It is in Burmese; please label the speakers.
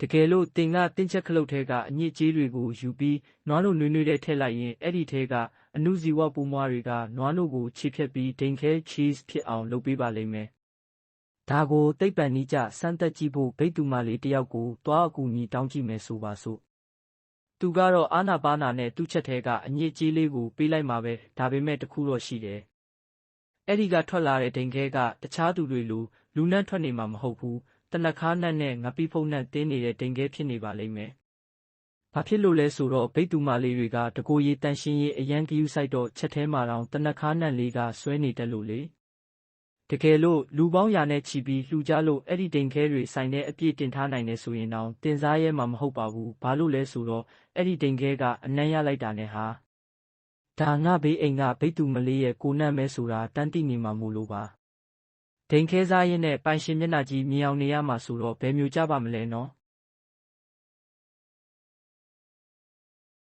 Speaker 1: တကယ်လို့တင်ကတင်းချက်ခလုတ်ထဲကအညစ်အကြေးတွေကိုယူပြီးနွားနို့နွေးနွေးတဲ့ထည့်လိုက်ရင်အဲ့ဒီထဲကအဏုဇီဝပိုးမွှားတွေကနွားနို့ကိုခြေဖြတ်ပြီးဒိန်ခဲ cheese ဖြစ်အောင်လုပ်ပေးပါလိမ့်မယ်။ဒါကိုသိပ္ပံနည်းကျစမ်းသပ်ကြည့်ဖို့ဘိတ်သူမလေးတယောက်ကိုသွားအကူအညီတောင်းကြည့်မယ်ဆိုပါစို့။သူကတော့အာနာပါနာနဲ့သူ့ချက်ထဲကအညစ်အကြေးလေးကိုပေးလိုက်မှာပဲဒါပေမဲ့တခုတော့ရှိတယ်။အဲ့ဒီကထွက်လာတဲ့ဒိန်ခဲကတခြားသူတွေလိုလူနှံ့ထွက်နေမှာမဟုတ်ဘူး။တနခါးနှံ့နဲ့ငပိဖုတ်နှံ့တင်းနေတဲ့ဒိန်ခဲဖြစ်နေပါလိမ့်မယ်။ဘာဖြစ်လို့လဲဆိုတော့ဘိတ်သူမလေးတွေကတကိုယ်ရည်တန်ရှင်းရေးအရန်ကယူဆိုင်တော့ချက်ထဲမှာတောင်တနခါးနှံ့လေးကဆွဲနေတယ်လို့လေ။တကယ်လို့လူပေါင်းရာနဲ့ချီပြီးလှူကြလို့အဲ့ဒီဒိန်ခဲတွေဆိုင်တဲ့အပြည့်တင်ထားနိုင်တယ်ဆိုရင်တောင်တင်စားရဲမှာမဟုတ်ပါဘူး။ဘာလို့လဲဆိုတော့အဲ့ဒီဒိန်ခဲကအနံ့ရလိုက်တာနဲ့ဟာဒါငါဘေးအိမ်ကဘိတ်သူမလေးရဲ့ကိုနံ့မဲဆိုတာတန်းတိနေမှာမို့လို့ပါ။ဒိန်ခဲစားရင်နဲ့ပိုင်ရှင်မျက်နှာကြီးမြင်အောင်နေရမှာဆိုတော့ဘယ်မျိုးကြပါမလဲနော်။